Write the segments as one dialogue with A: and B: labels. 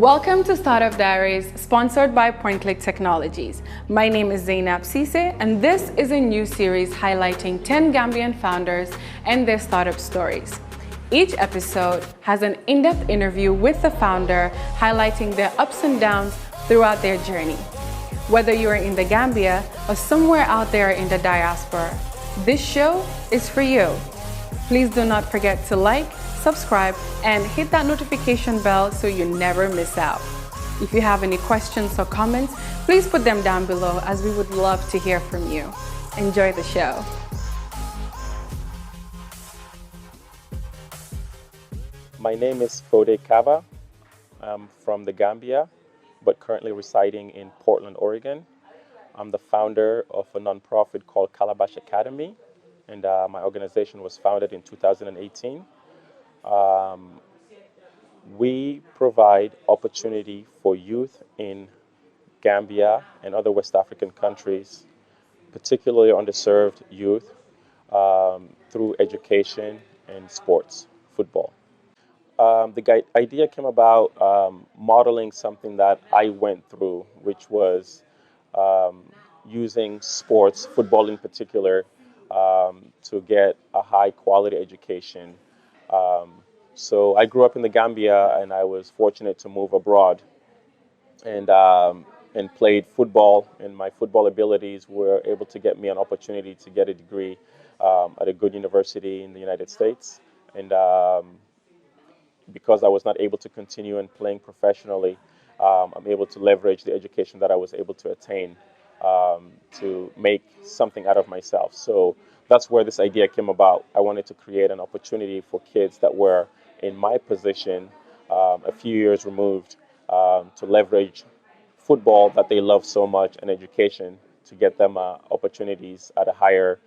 A: Welcome to Startup Diaries, sponsored by Point-Click Technologies. My name is Zainab Sise, and this is a new series highlighting 10 Gambian founders and their startup stories. Each episode has an in-depth interview with the founder, highlighting their ups and downs throughout their journey. Whether you're in the Gambia or somewhere out there in the diaspora, this show is for you. Please do not forget to like, subscribe, and hit that notification bell so you never miss out. If you have any questions or comments, please put them down below, as we would love to hear from you. Enjoy the show.
B: My name is Foday Kabba. I'm from the Gambia, but currently residing in Portland, Oregon. I'm the founder of a nonprofit called Kalabash Academy, and my organization was founded in 2018. We provide opportunity for youth in Gambia and other West African countries, particularly underserved youth, through education and sports, football. The idea came about modeling something that I went through, which was using sports, football in particular, to get a high quality education. So I grew up in the Gambia, and I was fortunate to move abroad and played football, and my football abilities were able to get me an opportunity to get a degree at a good university in the United States. And because I was not able to continue in playing professionally, I'm able to leverage the education that I was able to attain to make something out of myself. So that's where this idea came about. I wanted to create an opportunity for kids that were in my position, a few years removed, to leverage football that they love so much and education to get them opportunities at a higher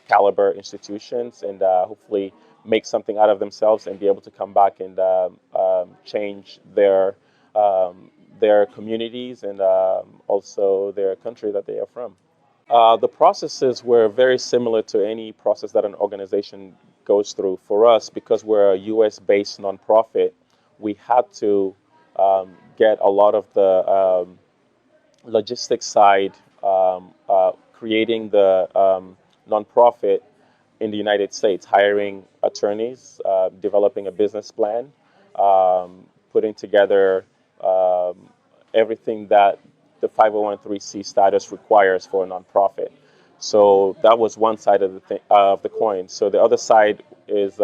B: caliber institutions, and hopefully make something out of themselves and be able to come back and change their communities and also their country that they are from. The processes were very similar to any process that an organization goes through. For us, because we're a US-based nonprofit, we had to get a lot of the logistics side, creating the nonprofit in the United States, hiring attorneys, developing a business plan, putting together everything that the 501(c) status requires for a nonprofit. So that was one side of the coin. So the other side is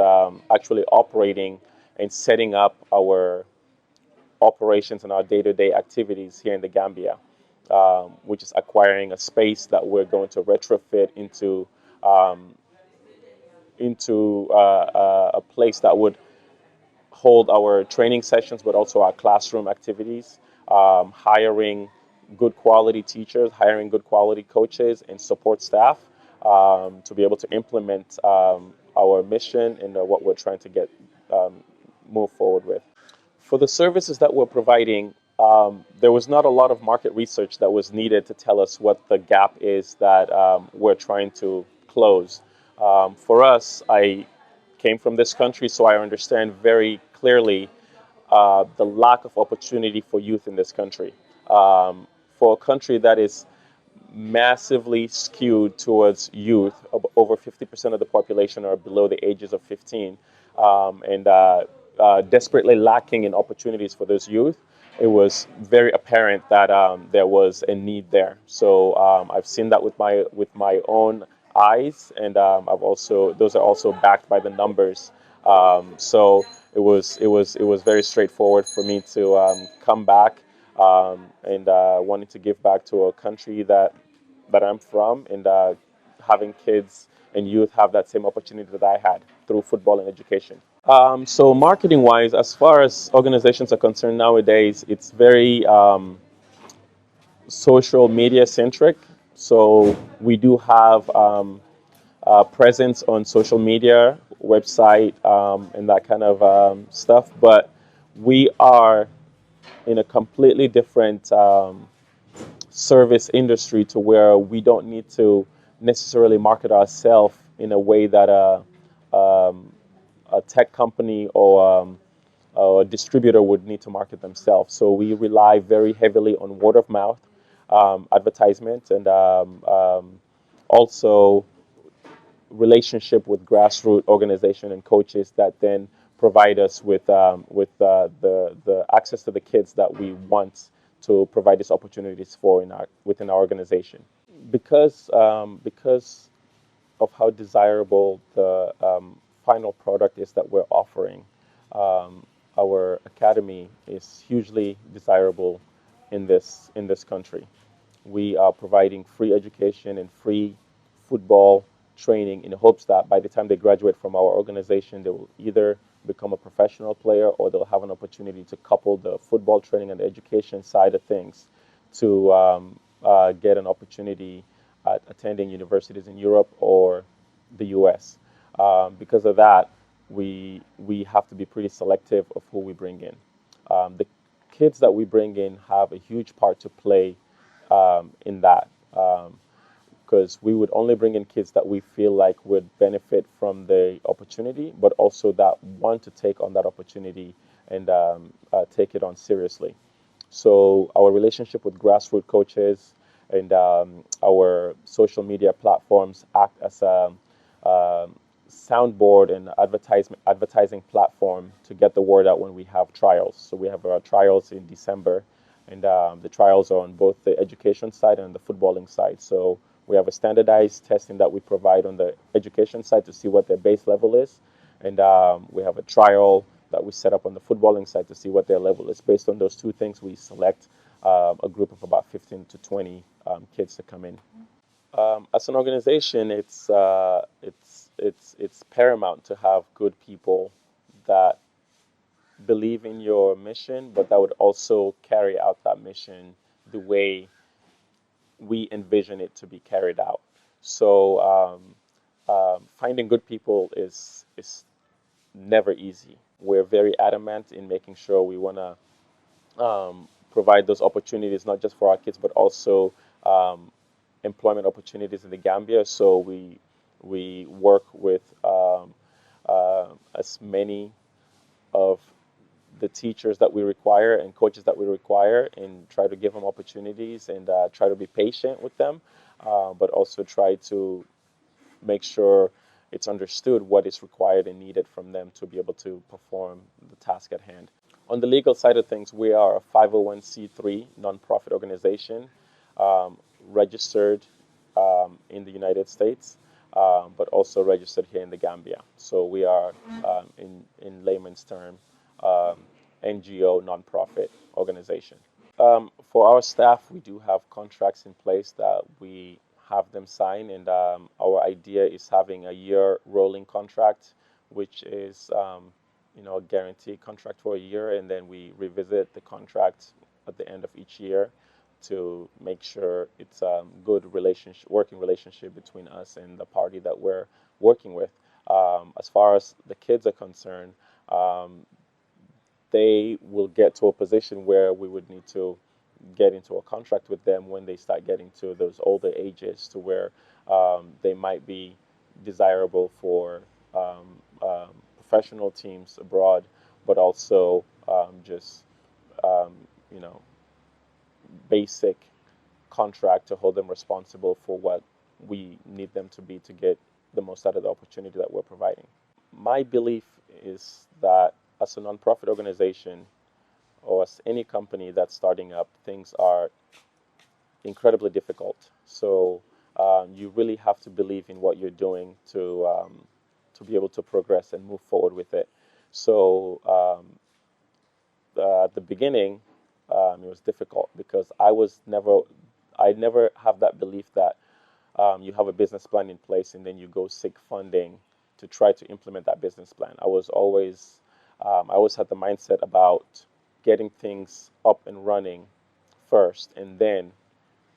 B: actually operating and setting up our operations and our day-to-day activities here in the Gambia, which is acquiring a space that we're going to retrofit into a place that would hold our training sessions, but also our classroom activities, hiring good quality teachers, hiring good quality coaches and support staff to be able to implement our mission and what we're trying to get move forward with. For the services that we're providing, there was not a lot of market research that was needed to tell us what the gap is that we're trying to close. For us, I came from this country, so I understand very clearly the lack of opportunity for youth in this country. For a country that is massively skewed towards youth, over 50% of the population are below the ages of 15, and desperately lacking in opportunities for those youth, it was very apparent that there was a need there. So I've seen that with my own eyes, and those are also backed by the numbers. So it was very straightforward for me to come back and wanting to give back to a country that I'm from, and having kids and youth have that same opportunity that I had through football and education. So marketing-wise, as far as organizations are concerned nowadays, it's very social media-centric. So we do have presence on social media, website, and that kind of stuff, but we are in a completely different service industry, to where we don't need to necessarily market ourselves in a way that a tech company or a distributor would need to market themselves. So we rely very heavily on word of mouth advertisement, and also relationship with grassroots organization and coaches that then provide us with the access to the kids that we want to provide these opportunities for within our organization. Because of how desirable the final product is that we're offering, our academy is hugely desirable in this country. We are providing free education and free football training in the hopes that by the time they graduate from our organization, they will either become a professional player or they'll have an opportunity to couple the football training and the education side of things to get an opportunity at attending universities in Europe or the US. Because of that, we have to be pretty selective of who we bring in. The kids that we bring in have a huge part to play in that, because we would only bring in kids that we feel like would benefit from the opportunity, but also that want to take on that opportunity and take it on seriously. So our relationship with grassroots coaches and our social media platforms act as a soundboard and advertising platform to get the word out when we have trials. So we have our trials in December, and the trials are on both the education side and the footballing side. So we have a standardized testing that we provide on the education side to see what their base level is, and we have a trial that we set up on the footballing side to see what their level is. Based on those two things, we select a group of about 15 to 20 kids to come in. As an organization, it's paramount to have good people that believe in your mission, but that would also carry out that mission the way we envision it to be carried out. So finding good people is never easy. We're very adamant in making sure we want to provide those opportunities not just for our kids, but also employment opportunities in the Gambia. So we work with as many of the teachers that we require and coaches that we require, and try to give them opportunities and try to be patient with them, but also try to make sure it's understood what is required and needed from them to be able to perform the task at hand. On the legal side of things, we are a 501c3 nonprofit organization, registered in the United States, but also registered here in the Gambia. So we are, in layman's term, NGO nonprofit organization. For our staff, we do have contracts in place that we have them sign, and our idea is having a year rolling contract, which is a guaranteed contract for a year, and then we revisit the contract at the end of each year to make sure it's a good working relationship between us and the party that we're working with. As far as the kids are concerned, they will get to a position where we would need to get into a contract with them when they start getting to those older ages, to where they might be desirable for professional teams abroad, but also just basic contract to hold them responsible for what we need them to be to get the most out of the opportunity that we're providing. My belief is that as a nonprofit organization or as any company that's starting up, things are incredibly difficult. So you really have to believe in what you're doing to be able to progress and move forward with it. So at the beginning, it was difficult because I never have that belief that you have a business plan in place and then you go seek funding to try to implement that business plan. I always had the mindset about getting things up and running first, and then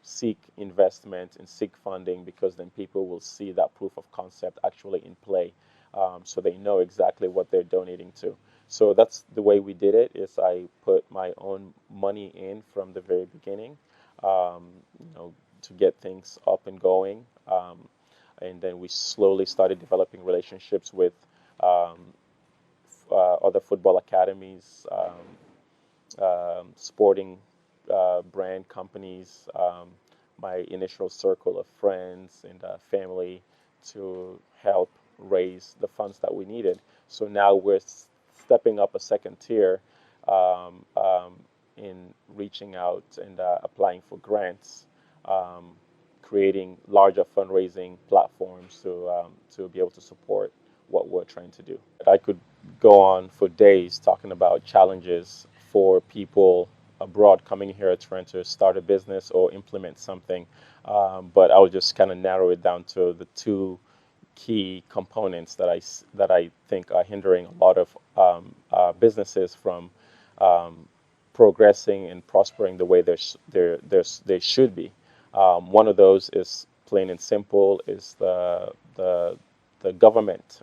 B: seek investment and seek funding, because then people will see that proof of concept actually in play, so they know exactly what they're donating to. So that's the way we did it. Is I put my own money in from the very beginning, to get things up and going, and then we slowly started developing relationships with other football academies, sporting brand companies, my initial circle of friends and family to help raise the funds that we needed. So now we're stepping up a second tier um, um, in reaching out and applying for grants, um, creating larger fundraising platforms to be able to support what we're trying to do. I could go on for days talking about challenges for people abroad coming here trying to start a business or implement something, but I'll just kind of narrow it down to the two key components that I think are hindering a lot of businesses from um, progressing and prospering the way they should be. One of those is plain and simple is the government.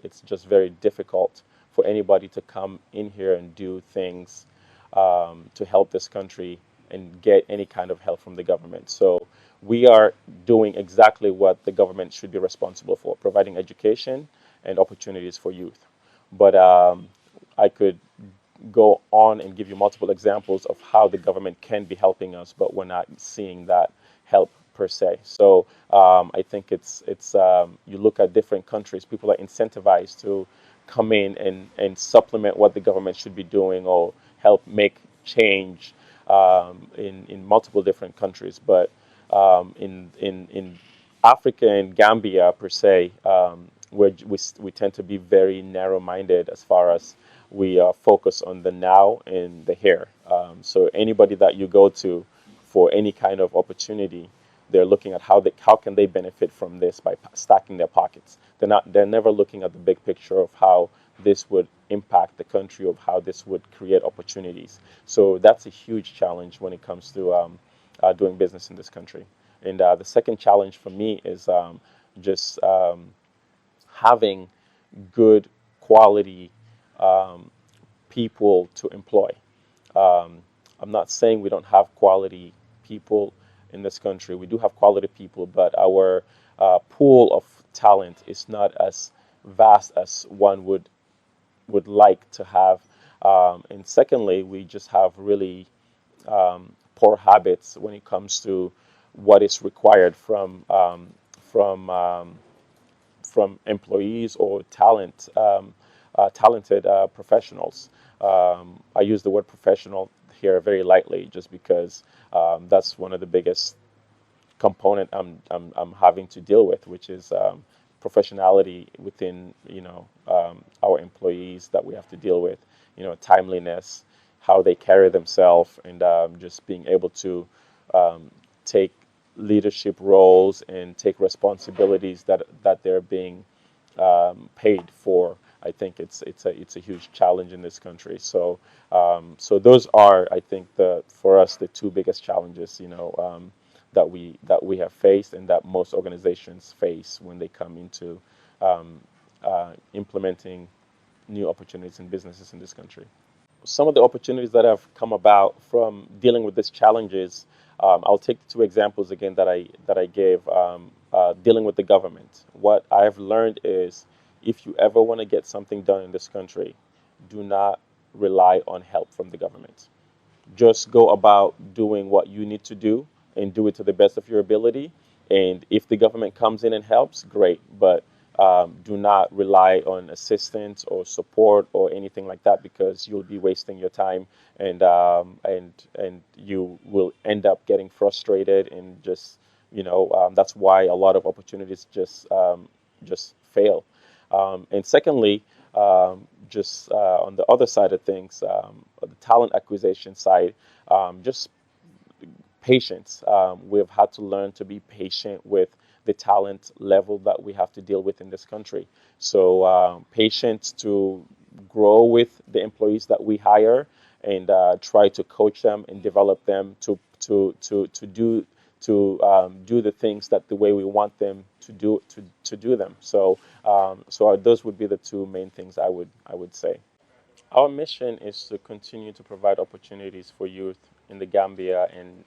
B: It's just very difficult for anybody to come in here and do things to help this country and get any kind of help from the government. So we are doing exactly what the government should be responsible for, providing education and opportunities for youth. But I could go on and give you multiple examples of how the government can be helping us, but we're not seeing that help per se. So I think it's you look at different countries, people are incentivized to come in and supplement what the government should be doing or help make change in multiple different countries. But in Africa and Gambia per se, we tend to be very narrow-minded as far as we focus on the now and the here. So anybody that you go to for any kind of opportunity, they're looking at how can they benefit from this by stacking their pockets. They're never looking at the big picture of how this would impact the country, of how this would create opportunities. So that's a huge challenge when it comes to doing business in this country. And the second challenge for me is just having good quality um, people to employ. Um, I'm not saying we don't have quality people in this country. We do have quality people, but our pool of talent is not as vast as one would like to have. And secondly, we just have really poor habits when it comes to what is required from from employees or talented professionals. I use the word professional here very lightly, just because that's one of the biggest component I'm having to deal with, which is professionality within our employees that we have to deal with. Timeliness, how they carry themselves, and just being able to take leadership roles and take responsibilities that they're being paid for. I think it's a huge challenge in this country. So those are, I think, for us the two biggest challenges that we have faced and that most organizations face when they come into implementing new opportunities and businesses in this country. Some of the opportunities that have come about from dealing with these challenges, I'll take the two examples again that I gave. Dealing with the government, what I've learned is if you ever want to get something done in this country, do not rely on help from the government. Just go about doing what you need to do and do it to the best of your ability. And if the government comes in and helps, great. But do not rely on assistance or support or anything like that, because you'll be wasting your time, and you will end up getting frustrated and just that's why a lot of opportunities just fail. And secondly, just on the other side of things, the talent acquisition side, just patience. We've had to learn to be patient with the talent level that we have to deal with in this country. So patience to grow with the employees that we hire and try to coach them and develop them to do the things that the way we want them to do them. So those would be the two main things I would say. Our mission is to continue to provide opportunities for youth in the Gambia and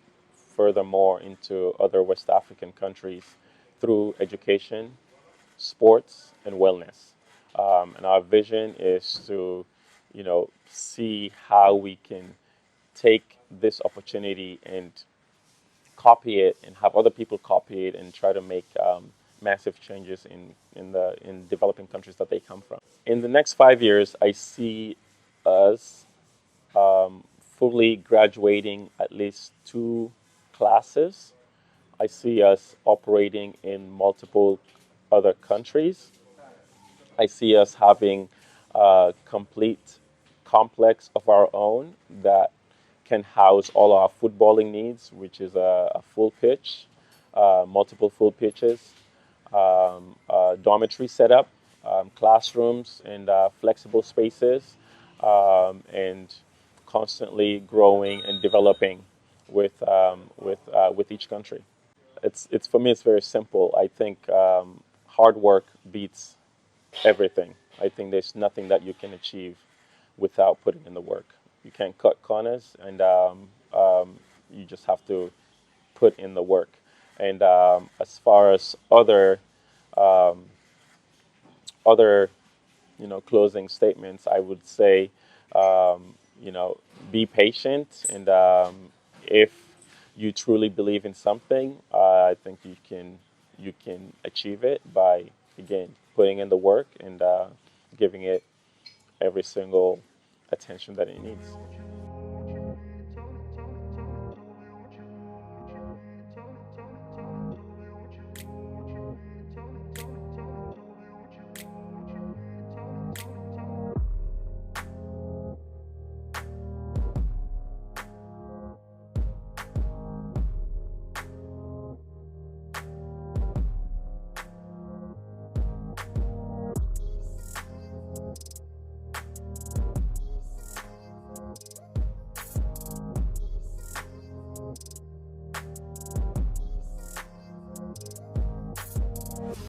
B: furthermore into other West African countries through education, sports, and wellness. And our vision is to, see how we can take this opportunity and copy it and have other people copy it and try to make massive changes in developing countries that they come from. In the next 5 years, I see us fully graduating at least 2 classes. I see us operating in multiple other countries. I see us having a complete complex of our own that can house all our footballing needs, which is a full pitch, multiple full pitches, dormitory setup, classrooms, and flexible spaces, and constantly growing and developing with each country. It's for me. It's very simple. I think hard work beats everything. I think there's nothing that you can achieve without putting in the work. You can't cut corners, and you just have to put in the work. And as far as um, other closing statements, I would say, you know, be patient, and if you truly believe in something, I think you can achieve it by, again, putting in the work and giving it every single attention that it needs.